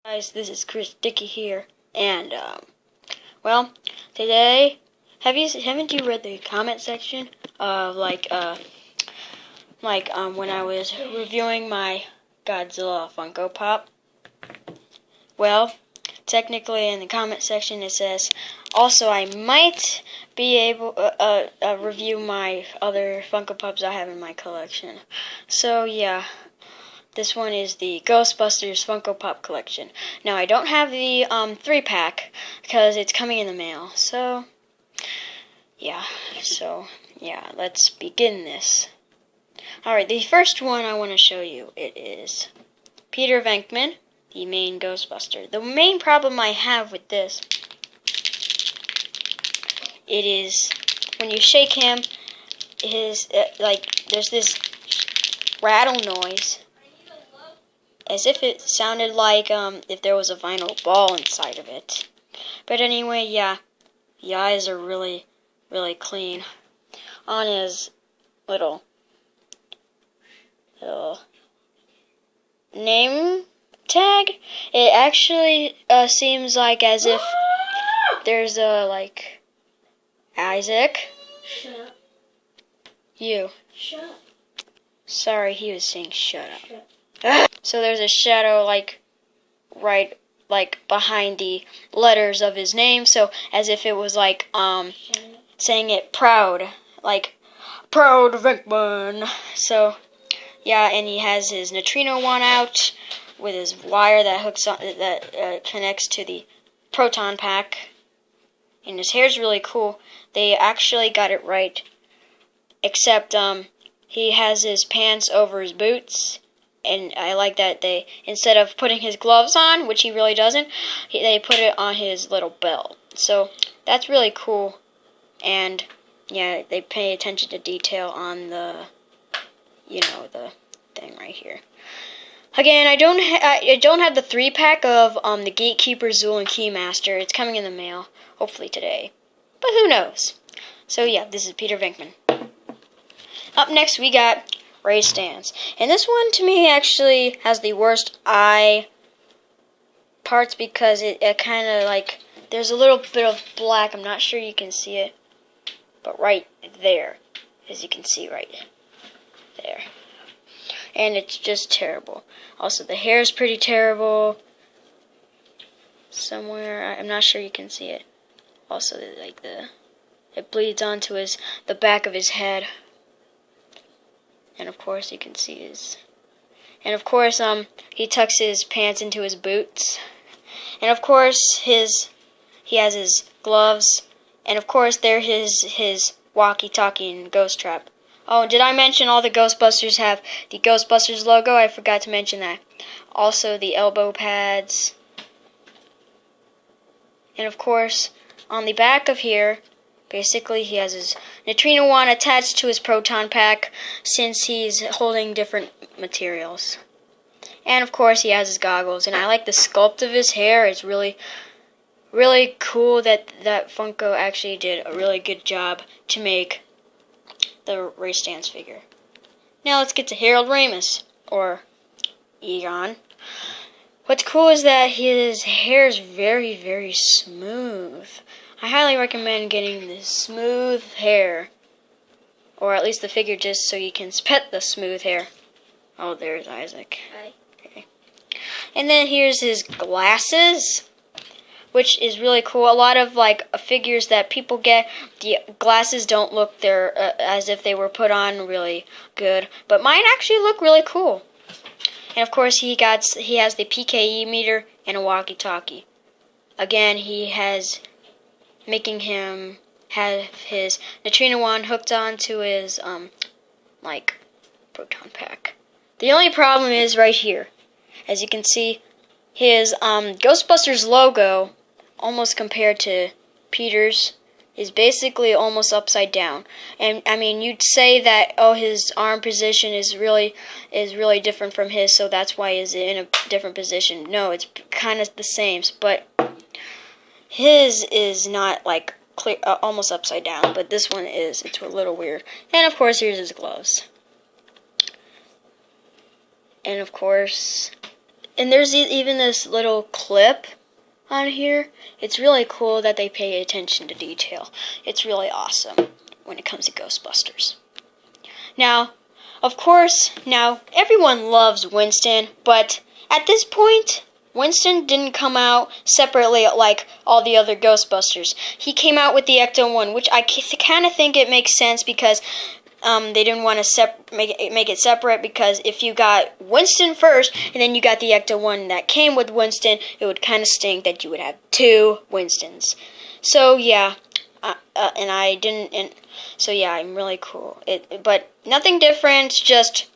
Guys, this is Chris Dickey here, and well, today haven't you read the comment section of when I was reviewing my Godzilla Funko Pop? Well, technically in the comment section it says also I might be able review my other Funko Pops I have in my collection. So yeah. This one is the Ghostbusters Funko Pop collection. Now, I don't have the 3-pack because it's coming in the mail. So, yeah, let's begin this. Alright, the first one I want to show you, it is Peter Venkman, the main Ghostbuster. The main problem I have with this, it is when you shake him, there's this rattle noise. As if it sounded like if there was a vinyl ball inside of it. But anyway, yeah, the eyes are really, really clean. On his little name tag, it actually seems like as if there's a Isaac. Shut up. You. Shut up. Sorry, he was saying shut up. Shut up. So there's a shadow right behind the letters of his name, so as if it was saying it proud, proud Venkman. So yeah, and he has his neutrino wand out with his wire that hooks on connects to the proton pack, and his hair's really cool. They actually got it right, except he has his pants over his boots. And I like that they, instead of putting his gloves on, which he really doesn't, they put it on his little belt. So that's really cool. And yeah, they pay attention to detail on the, the thing right here. Again, I don't have the 3-pack of the Gatekeeper, Zool, and Keymaster. It's coming in the mail, hopefully today. But who knows? So yeah, this is Peter Venkman. Up next, we got Ray Stantz. And this one, to me, actually has the worst eye parts because it kind of there's a little bit of black. I'm not sure you can see it. But right there, as you can see right there. And it's just terrible. Also, the hair is pretty terrible. Somewhere, I'm not sure you can see it. Also, it bleeds onto the back of his head. And of course you can see he tucks his pants into his boots. And of course he has his gloves. And of course there his walkie-talkie and ghost trap. Oh, did I mention all the Ghostbusters have the Ghostbusters logo? I forgot to mention that. Also the elbow pads. And of course, on the back of here, basically, he has his neutrino wand attached to his proton pack since he's holding different materials. And of course, he has his goggles. And I like the sculpt of his hair. It's really, really cool that Funko actually did a really good job to make the Ray Stantz figure. Now let's get to Harold Ramis, or Egon. What's cool is that his hair is very, very smooth. I highly recommend getting this smooth hair, or at least the figure, just so you can pet the smooth hair. Oh, there's Isaac. Hi. Okay. And then here's his glasses, which is really cool. A lot of figures that people get, the glasses don't look as if they were put on really good, but mine actually look really cool. And of course he has the PKE meter and a walkie-talkie. Again, he has making him have his neutrino wand hooked onto his proton pack. The only problem is right here. As you can see, his Ghostbusters logo, almost compared to Peter's, is basically almost upside down. And I mean, you'd say that his arm position is really different from his, so that's why he's in a different position. No, it's kind of the same, but his is not clear, almost upside down, but this one is. It's a little weird. And of course, here's his gloves. And of course, And there's even this little clip on here. It's really cool that they pay attention to detail. It's really awesome when it comes to Ghostbusters. Now, of course, now everyone loves Winston, but at this point, Winston didn't come out separately like all the other Ghostbusters. He came out with the Ecto-1, which I kind of think it makes sense because they didn't want to make it separate, because if you got Winston first and then you got the Ecto-1 that came with Winston, it would kind of stink that you would have two Winstons. So yeah, so yeah, I'm really cool. But nothing different, just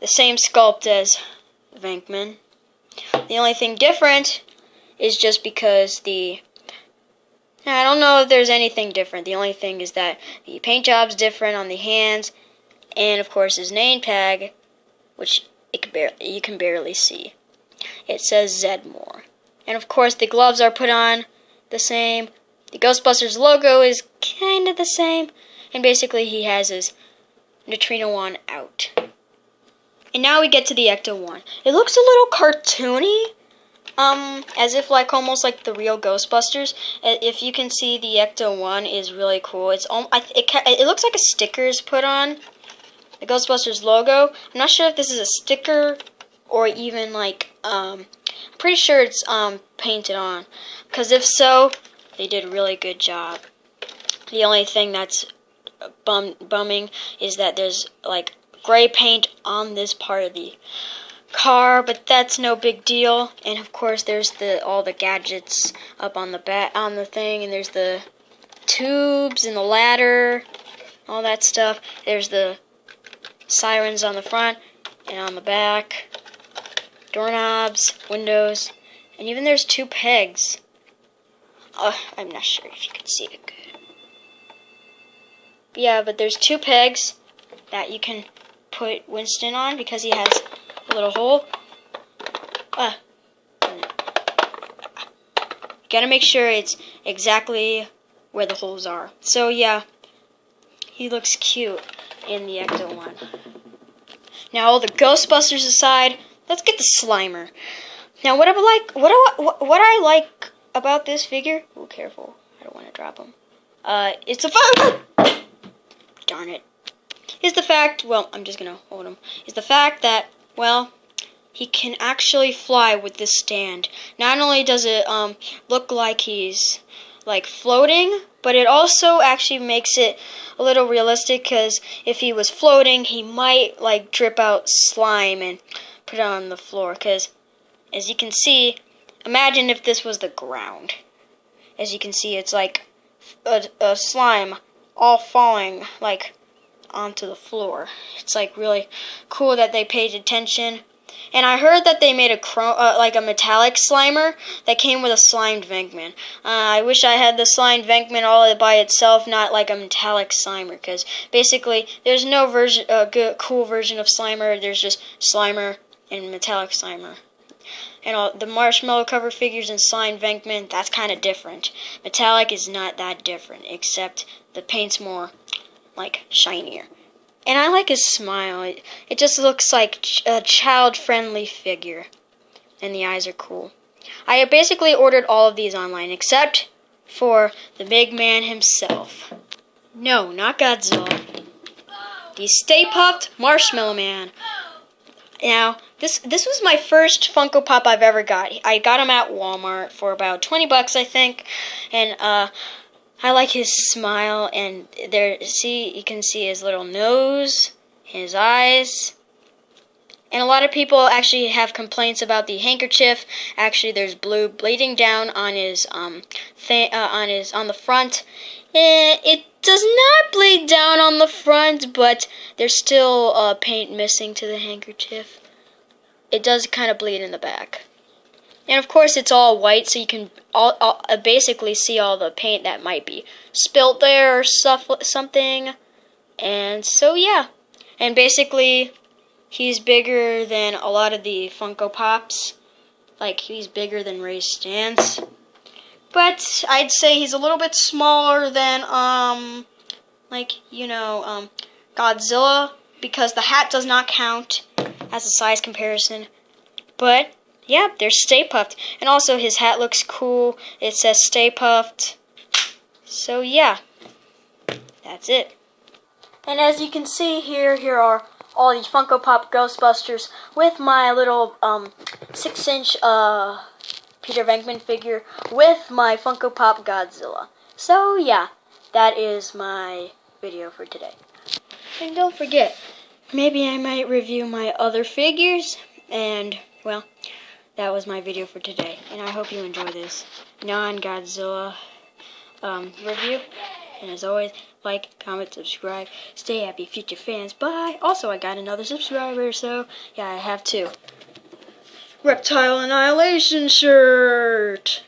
the same sculpt as Venkman. The only thing different is just because I don't know if there's anything different. The only thing is that the paint job's different on the hands, and of course his name tag, which you can barely see. It says Zedmore. And of course the gloves are put on the same. The Ghostbusters logo is kind of the same, and basically he has his neutrino wand out. And now we get to the Ecto-1. It looks a little cartoony, as if almost like the real Ghostbusters. If you can see, the Ecto-1 is really cool. It looks like a sticker is put on the Ghostbusters logo. I'm not sure if this is a sticker or even I'm pretty sure it's painted on. Because if so, they did a really good job. The only thing that's bumming is that there's gray paint on this part of the car, but that's no big deal. And of course there's all the gadgets up on the thing, and there's the tubes and the ladder, all that stuff. There's the sirens on the front and on the back, doorknobs, windows, and even there's two pegs. I'm not sure if you can see it good. Yeah, but there's two pegs that you can put Winston on because he has a little hole. Gotta make sure it's exactly where the holes are. So yeah, he looks cute in the Ecto-1. Now all the Ghostbusters aside, let's get the Slimer. Now what I like about this figure. Oh, careful! I don't want to drop him. It's the fact. Darn it. Is the fact, well, I'm just gonna hold him, is the fact that, well, he can actually fly with this stand. Not only does it look like he's floating, but it also actually makes it a little realistic, because if he was floating, he might drip out slime and put it on the floor, because as you can see, imagine if this was the ground. As you can see, it's like a slime all falling onto the floor. It's really cool that they paid attention. And I heard that they made a metallic Slimer that came with a slimed Venkman. I wish I had the slimed Venkman all by itself, not a metallic Slimer, because basically there's no cool version of Slimer. There's just Slimer and metallic Slimer. And all the marshmallow cover figures and slimed Venkman, that's kind of different. Metallic is not that different, except the paint's more shinier. And I like his smile. It just looks like a child-friendly figure. And the eyes are cool. I basically ordered all of these online, except for the big man himself. No, not Godzilla. The Stay Puft Marshmallow Man. Now, this was my first Funko Pop I've ever got. I got him at Walmart for about 20 bucks, I think. And I like his smile, and you can see his little nose, his eyes. And a lot of people actually have complaints about the handkerchief. Actually, there's blue bleeding down on his on the front. It does not bleed down on the front, but there's still paint missing to the handkerchief. It does kind of bleed in the back. And of course it's all white, so you can basically see all the paint that might be spilt there or something. And so yeah. And basically he's bigger than a lot of the Funko Pops. He's bigger than Ray Stantz. But I'd say he's a little bit smaller than Godzilla, because the hat does not count as a size comparison. But yeah, they're Stay Puft. And also his hat looks cool. It says Stay Puft. So yeah, that's it. And as you can see here are all the Funko Pop Ghostbusters with my little 6-inch Peter Venkman figure with my Funko Pop Godzilla. So yeah, that is my video for today. And don't forget, maybe I might review my other figures. And well, that was my video for today. And I hope you enjoy this non-Godzilla review. And as always, like, comment, subscribe. Stay happy, future fans. Bye. Also, I got another subscriber, so yeah, I have two. Reptile Annihilation shirt.